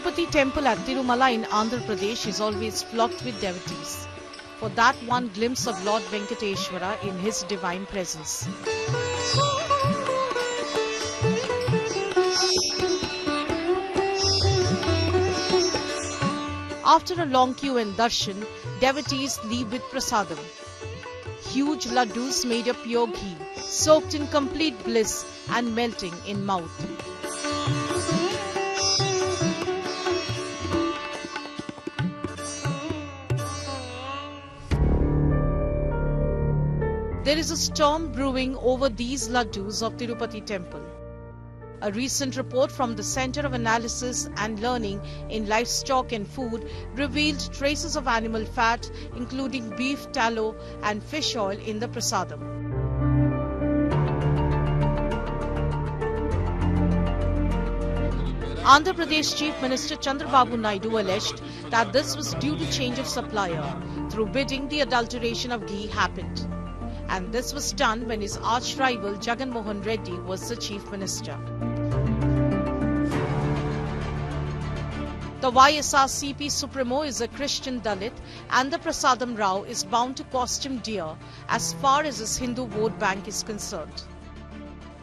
Tirupati temple at Tirumala in Andhra Pradesh is always flocked with devotees for that one glimpse of Lord Venkateshwara in his divine presence. After a long queue and darshan, devotees leave with prasadam. Huge laddus made of pure ghee, soaked in complete bliss and melting in mouth. There is a storm brewing over these laddus of Tirupati temple. A recent report from the Center of Analysis and Learning in Livestock and Food revealed traces of animal fat, including beef tallow and fish oil in the prasadam. Andhra Pradesh Chief Minister Chandrababu Naidu alleged that this was due to change of supplier. Through bidding, the adulteration of ghee happened. And this was done when his arch-rival Jagan Mohan Reddy was the Chief Minister. The YSRCP Supremo is a Christian Dalit and the Prasadam Rao is bound to cost him dear as far as his Hindu vote bank is concerned.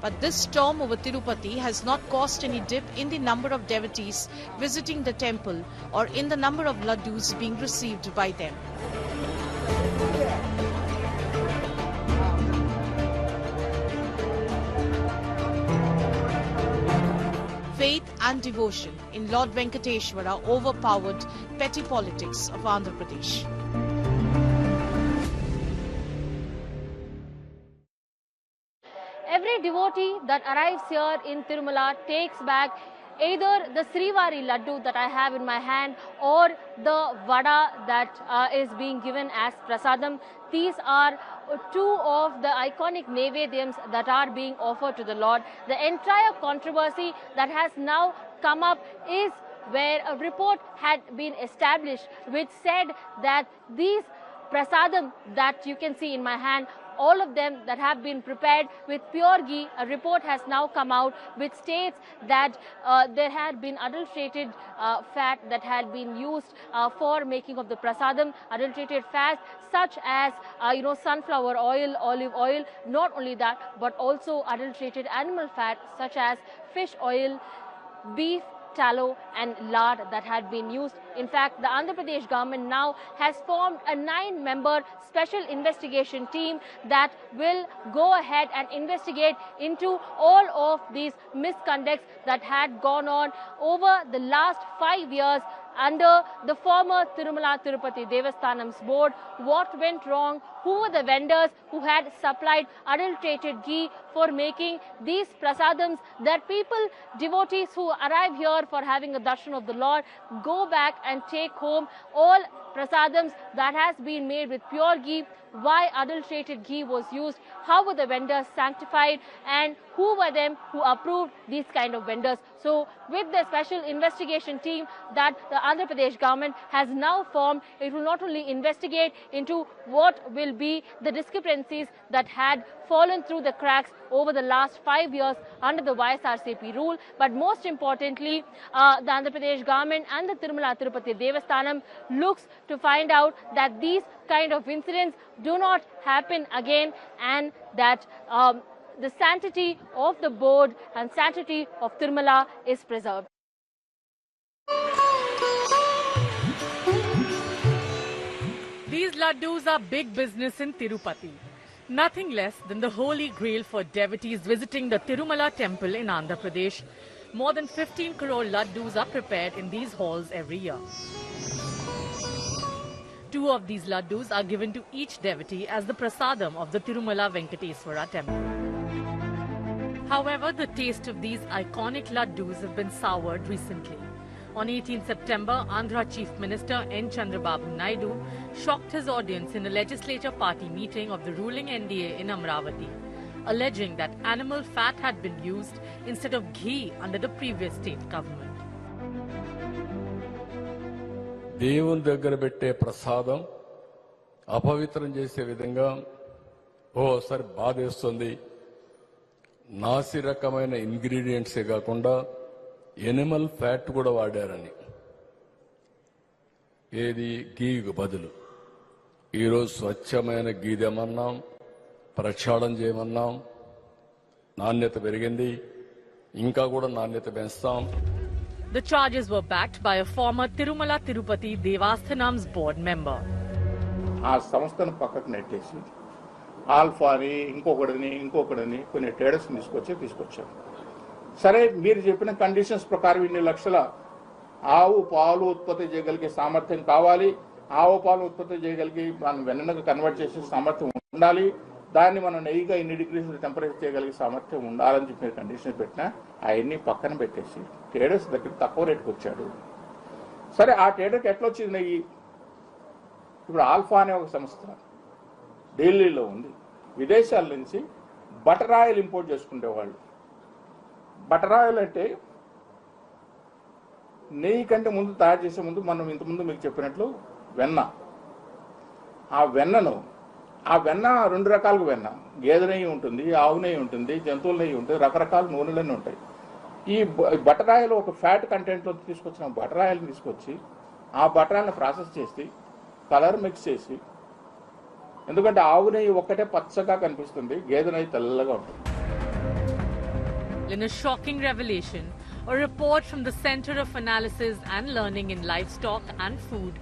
But this storm over Tirupati has not caused any dip in the number of devotees visiting the temple or in the number of laddus being received by them. Faith and devotion in Lord Venkateshwara overpowered petty politics of Andhra Pradesh. Every devotee that arrives here in Tirumala takes back either the Srivari Laddu that I have in my hand or the Vada that is being given as Prasadam. These are two of the iconic Nevedyams that are being offered to the Lord. The entire controversy that has now come up is where a report had been established which said that these Prasadam that you can see in my hand, all of them that have been prepared with pure ghee, a report has now come out which states that there had been adulterated fat that had been used for making of the prasadam, adulterated fats such as sunflower oil, olive oil. Not only that, but also adulterated animal fat such as fish oil, beef tallow and lard that had been used. In fact, the Andhra Pradesh government now has formed a 9-member special investigation team that will go ahead and investigate into all of these misconducts that had gone on over the last 5 years under the former Tirumala Tirupati Devasthanam's board. What went wrong? Who were the vendors who had supplied adulterated ghee for making these prasadams that people, devotees who arrive here for having a darshan of the Lord, go back and take home all prasadams that has been made with pure ghee? Why adulterated ghee was used? How were the vendors sanctified? And who were them who approved these kind of vendors? So with the special investigation team that the Andhra Pradesh government has now formed, it will not only investigate into what will be the discrepancies that had fallen through the cracks over the last 5 years under the YSRCP rule, but most importantly, the Andhra Pradesh government and the Tirumala Tirupati Devasthanam looks to find out that these kind of incidents do not happen again and that the sanctity of the board and sanctity of Tirumala is preserved. These laddus are big business in Tirupati. Nothing less than the holy grail for devotees visiting the Tirumala temple in Andhra Pradesh. More than 15 crore laddus are prepared in these halls every year. 2 of these laddus are given to each devotee as the prasadam of the Tirumala Venkateshwara temple. However, the taste of these iconic laddus have been soured recently. On 18 September, Andhra Chief Minister N. Chandrababu Naidu shocked his audience in a legislature party meeting of the ruling NDA in Amravati, alleging that animal fat had been used instead of ghee under the previous state government. దేవుని దగ్గర పెట్టే ప్రసాదం అపవిత్రం చేసే విధంగా ఓసారి బాధేస్తుంది. నాసి రకమైన ఇంగ్రీడియంట్సే కాకుండా ఎనిమల్ ఫ్యాట్ కూడా వాడారని ఏది గీకు బదులు ఈరోజు స్వచ్ఛమైన గీ తెమన్నాం, ప్రక్షాళన చేయమన్నాం. నాణ్యత పెరిగింది, ఇంకా కూడా నాణ్యత పెంచుతాం. The charges were backed by a former Tirumala Tirupati Devasthanam's board member. ఆ సంస్థను పక్కకు నెట్టేసి ఆల్ఫాని ఇంకొకటిని కొన్ని ట్రేడర్స్ తీసుకొచ్చారు. సరే, మీరు చెప్పిన కండిషన్స్ ప్రకారం ఇన్ని లక్షల ఆవు పాలు ఉత్పత్తి చేయగలిగే సామర్థ్యం కావాలి, ఆవు పాలు ఉత్పత్తి చేయగలిగి మనం వెన్నకు కన్వర్ట్ చేసే సామర్థ్యం ఉండాలి, దాన్ని మనం నెయ్యిగా ఇన్ని డిగ్రీస్ టెంపరేచర్ చేయగలిగే సామర్థ్యం ఉండాలని చెప్పి మీరు కండిషన్ పెట్టినా అవన్నీ పక్కన పెట్టేసి ట్రేడర్స్ దగ్గర తక్కువ రేటుకు వచ్చాడు. సరే, ఆ ట్రేడర్కి ఎట్లా వచ్చింది నెయ్యి? ఇప్పుడు ఆల్ఫా అనే ఒక సంస్థ ఢిల్లీలో ఉంది. విదేశాల నుంచి బటర్ ఆయిల్ ఇంపోర్ట్ చేసుకునేవాళ్ళు. బటర్ ఆయిల్ అంటే నెయ్యి కంటే ముందు తయారు చేసే ముందు మనం ఇంతకుముందు మీకు చెప్పినట్లు వెన్న. ఆ వెన్న రెండు రకాలుగా వెన్న, గేదె నెయ్యి ఉంటుంది, ఆవు నెయ్యి ఉంటుంది, జంతువుల నెయ్యి ఉంటుంది, రకరకాల నూనెలన్నీ ఉంటాయి. ఈ బటర్ ఆయిల్ ఒక ఫ్యాట్ కంటెంట్లో తీసుకొచ్చిన బటర్ ఆయిల్ని తీసుకొచ్చి ఆ బటర్ ఆయిల్ని ప్రాసెస్ చేసి కలర్ మిక్స్ చేసి, ఎందుకంటే ఆవు నెయ్యి ఒక్కటే పచ్చగా కనిపిస్తుంది, గేదె నెయ్యి తెల్లగా ఉంటుంది. In a shocking revelation, a report from the Center of Analysis and Learning in Livestock and Food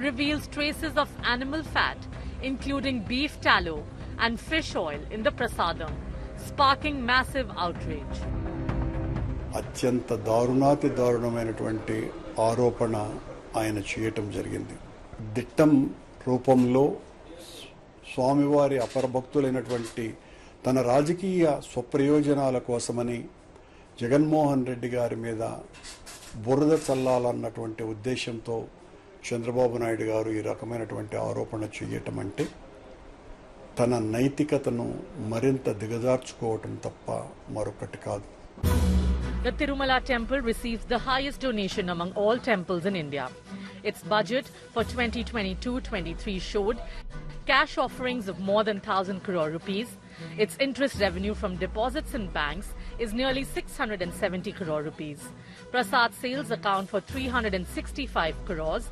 reveals traces of animal fat, including beef tallow and fish oil in the prasadam, sparking massive outrage. అత్యంత దారుణమైనటువంటి ఆరోపణ ఆయన చేయటం జరిగింది. దిట్టం రూపంలో స్వామివారి అపరభక్తులైనటువంటి తన రాజకీయ స్వప్రయోజనాల కోసమని జగన్మోహన్ రెడ్డి గారి మీద బురద చల్లాలన్నటువంటి ఉద్దేశంతో చంద్రబాబు నాయుడు గారు ఈ రకమైనటువంటి ఆరోపణ చేయటం అంటే తన నైతికతను మరింత దిగజార్చుకోవటం తప్ప మరొకటి కాదు. The Tirumala temple receives the highest donation among all temples in India. Its budget for 2022-23 showed cash offerings of more than 1,000 crore rupees. Its interest revenue from deposits in banks is nearly 670 crore rupees. Prasad sales account for 365 crores,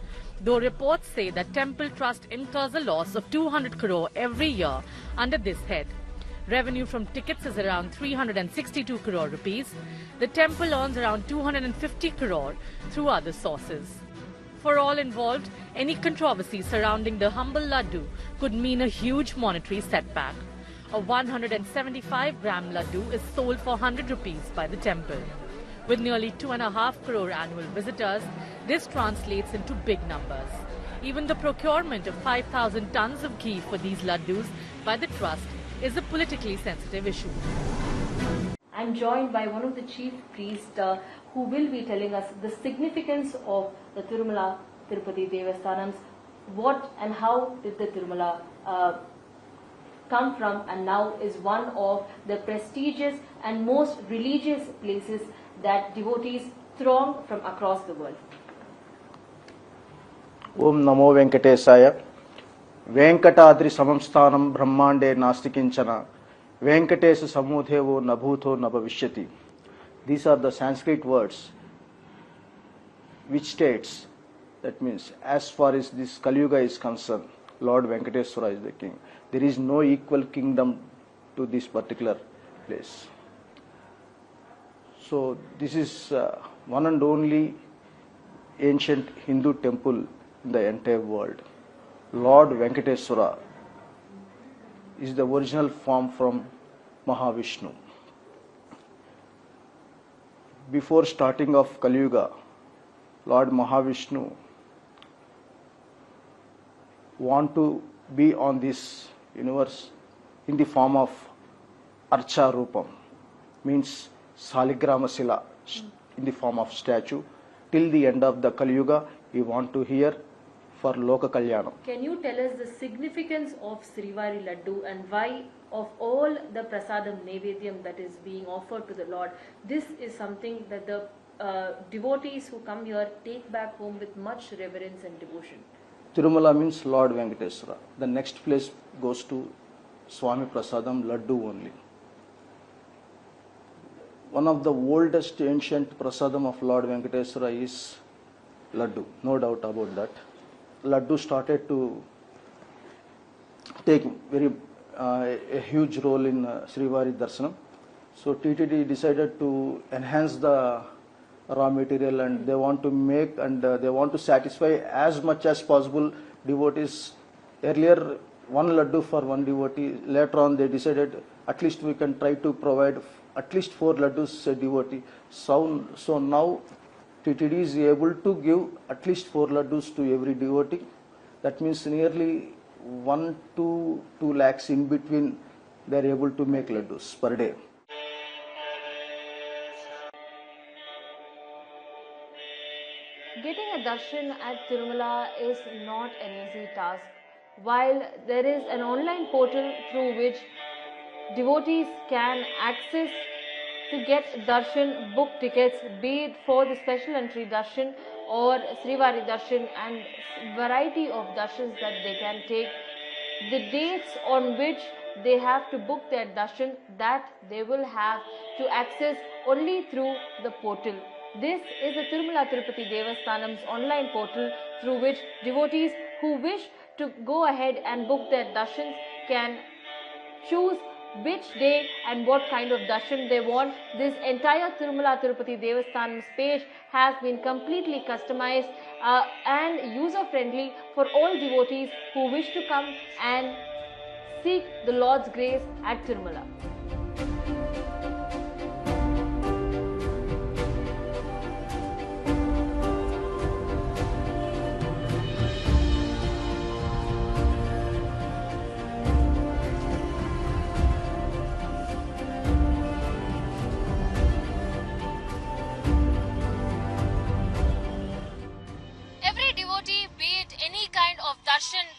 though reports say that Temple Trust incurs a loss of 200 crore every year under this head. Revenue from tickets is around 362 crore rupees. The temple earns around 250 crore through other sources. For all involved, any controversy surrounding the humble laddu could mean a huge monetary setback. A 175-gram laddu is sold for 100 rupees by the temple. With nearly 2.5 crore annual visitors, this translates into big numbers. Even the procurement of 5,000 tons of ghee for these laddus by the trust is a politically sensitive issue. I'm joined by one of the chief priests who will be telling us the significance of the Tirumala Tirupati Devasthanams. What and how did the Tirumala come from, and now is one of the prestigious and most religious places that devotees throng from across the world. Om Namo Venkatesaya. Venkatadri Samamsthanam Brahmande Nastikinchana Venkatesa Samudevo Nabhuto Nabhavishyati. These are the Sanskrit words which states, that means as far as this Kaliyuga is concerned, Lord Venkateswara is the king. There is no equal kingdom to this particular place. So this is one and only ancient Hindu temple in the entire world. Lord Venkateswara is the original form from Mahavishnu. Before starting of Kali Yuga, Lord Mahavishnu want to be on this universe in the form of Archa Rupam, means Saligrama Sila, in the form of statue. Till the end of the Kali Yuga, we want to hear for Loka Kalyanam. Can you tell us the significance of Srivari Laddu and why of all the Prasadam Nevedyam that is being offered to the Lord, this is something that the devotees who come here take back home with much reverence and devotion? Tirumala means Lord Venkateswara. The next place goes to Swami Prasadam Laddu only. One of the oldest ancient Prasadam of Lord Venkateswara is Laddu, no doubt about that. laddu started to take a huge role in Srivari Darshanam. So TTD decided to enhance the raw material, and they want to make and they want to satisfy as much as possible devotees. Earlier, one laddu for one devotee. Later on, they decided at least we can try to provide at least 4 laddus a devotee. So now TTD is able to give at least 4 laddus to every devotee. That means nearly 1 to 2 lakhs in between they are able to make laddus per day. Getting a darshan at Tirumala is not an easy task. While there is an online portal through which devotees can access to get darshan, book tickets, be it for the special entry darshan or Srivari darshan, and variety of darshans that they can take, the dates on which they have to book their darshan, that they will have to access only through the portal. This is the Tirumala Tirupati Devasthanam's online portal through which devotees who wish to go ahead and book their darshans can choose which day and what kind of darshan they want. This entire Tirumala Tirupati Devasthanam's page has been completely customized and user-friendly for all devotees who wish to come and seek the Lord's grace at Tirumala.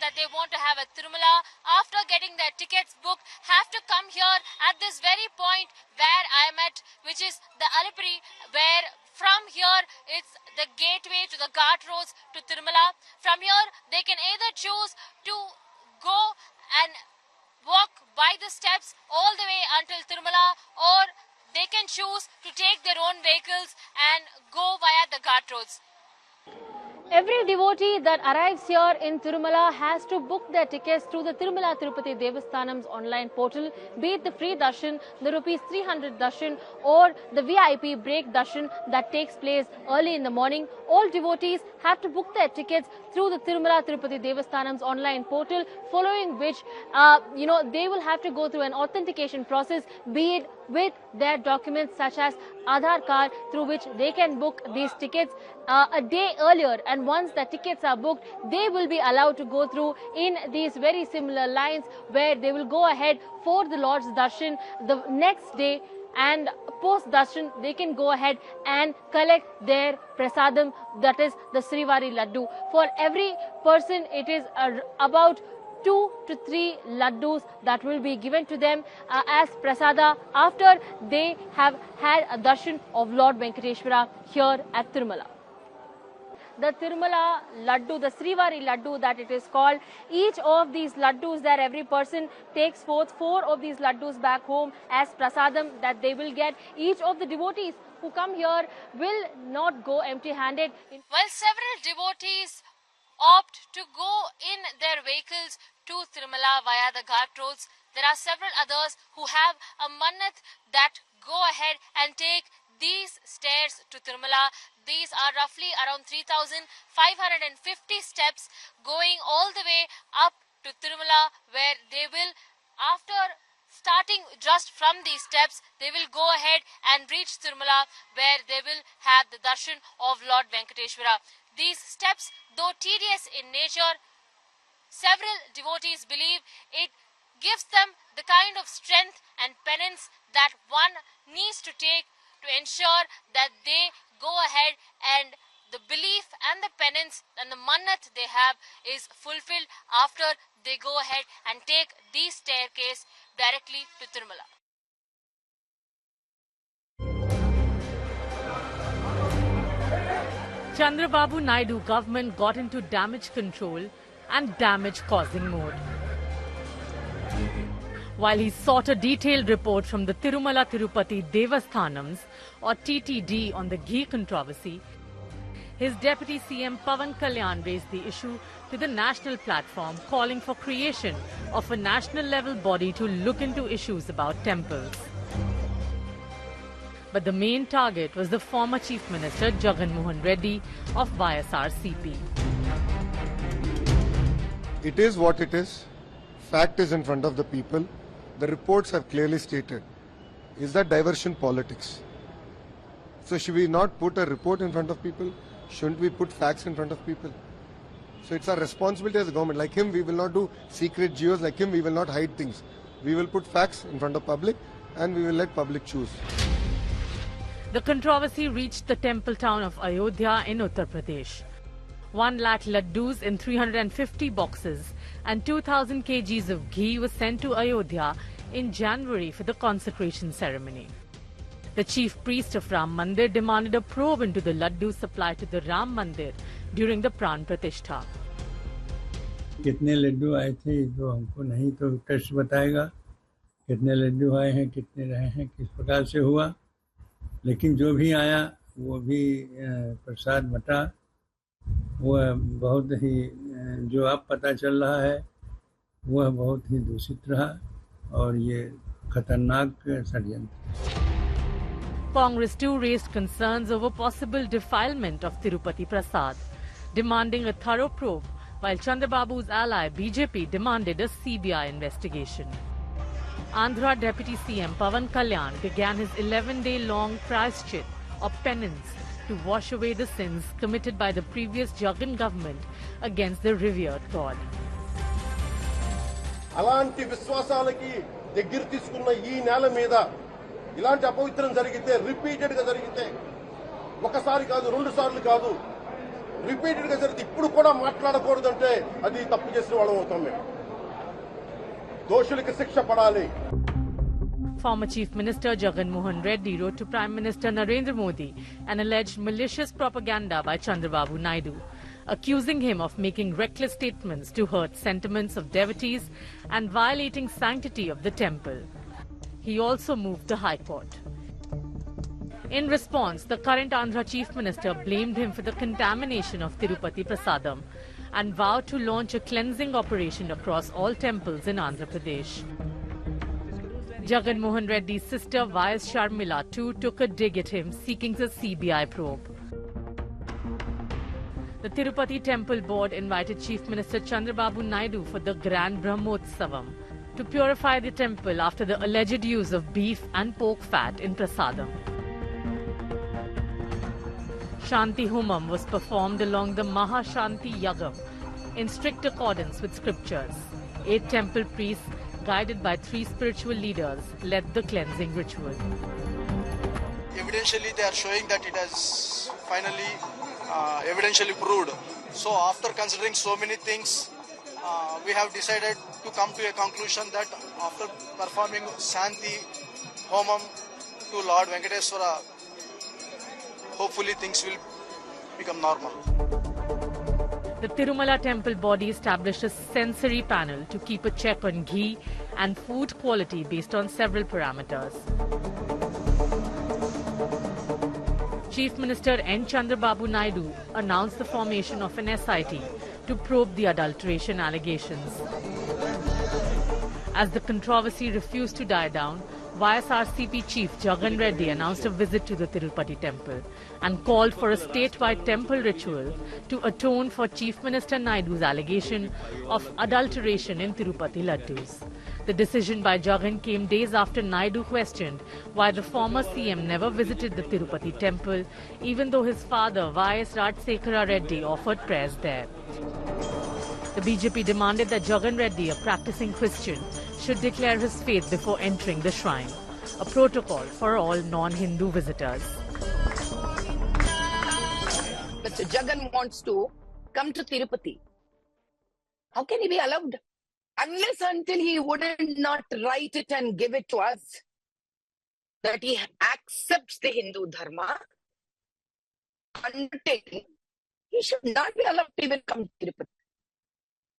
That they want to have at Tirumala, after getting their tickets booked, have to come here at this very point where I am at, which is the Alipuri, where from here it's the gateway to the Ghat roads to Tirumala. From here they can either choose to go and walk by the steps all the way until Tirumala, or they can choose to take their own vehicles and go via the Ghat roads. Every devotee that arrives here in Tirumala has to book their tickets through the Tirumala Tirupati Devasthanam's online portal, be it the free darshan, the ₹300 darshan, or the VIP break darshan that takes place early in the morning. All devotees have to book their tickets through the Tirumala Tirupati Devasthanam's online portal, following which, they will have to go through an authentication process, be it with their documents such as Aadhaar card, through which they can book these tickets a day earlier, and once the tickets are booked, they will be allowed to go through in these very similar lines where they will go ahead for the Lord's darshan the next day, and post darshan they can go ahead and collect their prasadam, that is the Srivari laddu. For every person it is about 2 to 3 laddus that will be given to them as prasada after they have had a darshan of Lord Venkateshwara here at Tirumala. The Tirumala laddu, the Srivari laddu that it is called, each of these laddus that every person takes forth 4 of these laddus back home as prasadam that they will get. Each of the devotees who come here will not go empty-handed. While several devotees opt to go in their vehicles to Tirumala via the Ghat roads, there are several others who have a mannat that go ahead and take these stairs to Tirumala. These are roughly around 3,550 steps going all the way up to Tirumala, where they will, after starting just from these steps, they will go ahead and reach Tirumala, where they will have the darshan of Lord Venkateshwara. These steps, though tedious in nature, several devotees believe it gives them the kind of strength and penance that one needs to take to ensure that they go ahead and the belief and the penance and the mannat they have is fulfilled after they go ahead and take these staircase directly to Tirumala. Chandrababu Naidu government got into damage control and damage causing mode. While he sought a detailed report from the Tirumala Tirupati Devasthanams or TTD on the ghee controversy, his deputy CM Pawan Kalyan raised the issue to to the national platform calling for creation of a national-level body to look into issues about temples. But the main target was the former Chief Minister Jagan Mohan Reddy of YSRCP. It is what it is. Fact is in front of the people. The reports have clearly stated. Is that diversion politics? So should we not put a report in front of people? Shouldn't we put facts in front of people? So it's our responsibility as a government. Like him, we will not do secret geos. Like him, we will not hide things. We will put facts in front of public and we will let public choose. The controversy reached the temple town of Ayodhya in Uttar Pradesh. 1 lakh laddus in 350 boxes and 2,000 kgs of ghee was sent to Ayodhya in January for the consecration ceremony. The chief priest of Ram Mandir demanded a probe into the laddu supplied to the Ram Mandir during the Pran Pratishtha. कितने लड्डू आए थे जो हमको नहीं तो test बताएगा, कितने लड्डू आए हैं, कितने रहे हैं, किस प्रकार से हुआ, लेकिन जो भी आया वो भी प्रसाद बटा, वह बहुत ही जो अब पता चल रहा है वह बहुत ही दूषित रहा और ये खतरनाक षड्यंत्र। Congress too raised concerns over possible defilement of Tirupati Prasad, demanding a thorough probe, while Chandrababu's ally BJP demanded a CBI investigation. Andhra Deputy CM Pawan Kalyan began his 11-day-long prayashchit or penance to wash away the sins committed by the previous Jagan government against the revered god. అలాంటి విశ్వాసాలకి దగ్గర తీసుకున్న ఈ నేల మీద ఇలాంటి అపవిత్రం జరిగితే repeated గా జరిగితే ఒకసారి కాదు రెండు సార్లు కాదు రిపీటెడ్ గా జరిగితే ఇప్పుడు కూడా మాట్లాడకూడదంటే అది తప్పు చేసిన వాళ్ళం అవుతాం మేము దోషులకు శిక్ష పడాలి. Former Chief Minister Jagan Mohan Reddy wrote to Prime Minister Narendra Modi an alleged malicious propaganda by Chandrababu Naidu, accusing him of making reckless statements to hurt sentiments of devotees and violating sanctity of the temple. He also moved the High Court. In response, the current Andhra Chief Minister blamed him for the contamination of Tirupati Prasadam and vowed to launch a cleansing operation across all temples in Andhra Pradesh. Jagan Mohan Reddy's sister YS Sharmila too took a dig at him, seeking a CBI probe. The Tirupati Temple Board invited Chief Minister Chandrababu Naidu for the Grand Brahmotsavam to purify the temple after the alleged use of beef and pork fat in Prasadam. Shanti Homam was performed along the Mahashanti Yagam in strict accordance with scriptures. 8 temple priests, guided by 3 spiritual leaders, led the cleansing ritual. Evidentially, they are showing that it has finally evidentially proved. So after considering so many things, we have decided to come to a conclusion that after performing Shanti Homam to Lord Venkateswara, hopefully things will become normal. The Tirumala temple body established a sensory panel to keep a check on ghee and food quality based on several parameters. Chief Minister N. Chandrababu Naidu announced the formation of an SIT to probe the adulteration allegations. As the controversy refused to die down, YSRCP Chief Jagan Reddy announced a visit to the Tirupati temple and called for a statewide temple ritual to atone for Chief Minister Naidu's allegation of adulteration in Tirupati laddus. The decision by Jagan came days after Naidu questioned why the former CM never visited the Tirupati temple, even though his father YS Rajsekhara Reddy offered prayers there. The BJP demanded that Jagan Reddy, a practicing Christian, should declare his faith before entering the shrine, a protocol for all non-Hindu visitors. Mr. Jagan wants to come to Tirupati. How can he be allowed? Unless until he wouldn't not write it and give it to us, that he accepts the Hindu Dharma, undertaking, he should not be allowed to even come to Tirupati.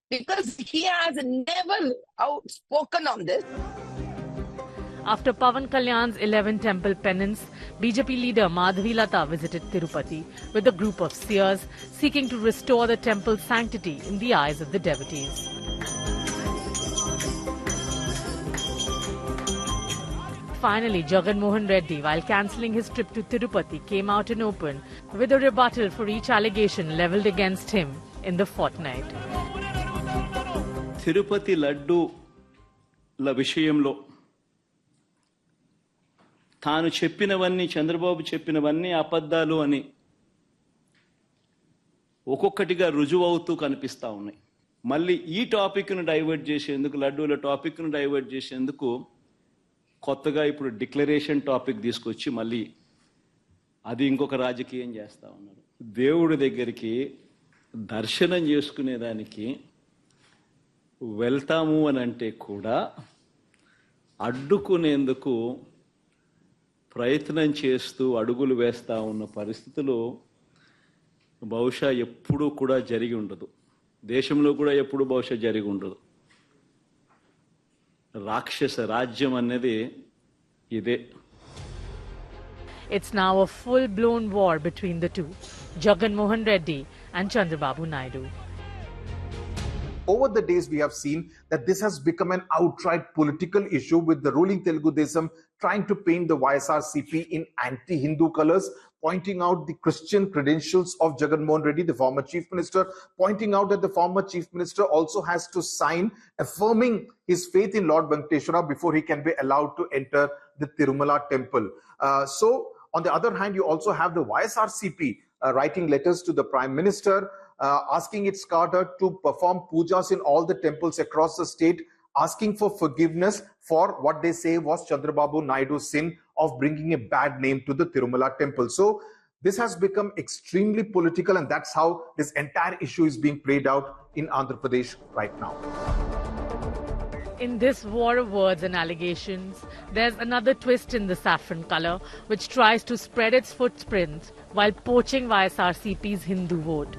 Because he has never outspoken on this. After Pawan Kalyan's 11 temple penance, BJP leader Madhavi Lata visited Tirupati with a group of seers seeking to restore the temple's sanctity in the eyes of the devotees. Finally, Jagan Mohan Reddy, while cancelling his trip to Tirupati, came out in open with a rebuttal for each allegation levelled against him in the fortnight. Tirupati Laddu la vishayamlo తాను చెప్పినవన్నీ చంద్రబాబు చెప్పినవన్నీ అబద్ధాలు అని ఒక్కొక్కటిగా రుజువవుతూ కనిపిస్తా ఉన్నాయి. మళ్ళీ ఈ టాపిక్ను డైవర్ట్ చేసేందుకు, లడ్డూల టాపిక్ను డైవర్ట్ చేసేందుకు కొత్తగా ఇప్పుడు డిక్లరేషన్ టాపిక్ తీసుకొచ్చి మళ్ళీ అది ఇంకొక రాజకీయం చేస్తూ ఉన్నారు. దేవుడి దగ్గరికి దర్శనం చేసుకునేదానికి వెళ్తాము అని అంటే కూడా అడ్డుకునేందుకు ప్రయత్నం చేస్తూ అడుగులు వేస్తూ ఉన్న పరిస్థితులు బహుశా ఎప్పుడూ కూడా జరిగి ఉండదు. దేశంలో కూడా ఎప్పుడు బహుశా జరిగి ఉండదు. రాక్షస రాజ్యం అనేది ఇదే. It's now a full-blown war between the two, Jagan Mohan Reddy and Chandrababu Naidu. Over the days, we have seen that this has become an outright political issue, with the ruling Telugu Desam trying to paint the YSRCP in anti-Hindu colors, pointing out the Christian credentials of Jagan Mohan Reddy, the former chief minister, pointing out that the former chief minister also has to sign affirming his faith in Lord Venkateshwara before he can be allowed to enter the Tirumala temple. So, on the other hand, you also have the YSRCP writing letters to the Prime Minister, asking its cadre to perform pujas in all the temples across the state, asking for forgiveness for what they say was Chandrababu Naidu's sin of bringing a bad name to the Tirumala temple. So this has become extremely political, and that's how this entire issue is being played out in Andhra Pradesh right now. In this war of words and allegations, there's another twist in the saffron color, which tries to spread its footprints while poaching YSRCP's Hindu vote.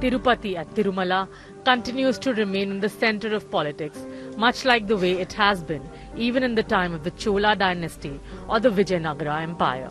Tirupati at Tirumala continues to remain in the center of politics, much like the way it has been even in the time of the Chola dynasty or the Vijayanagara Empire.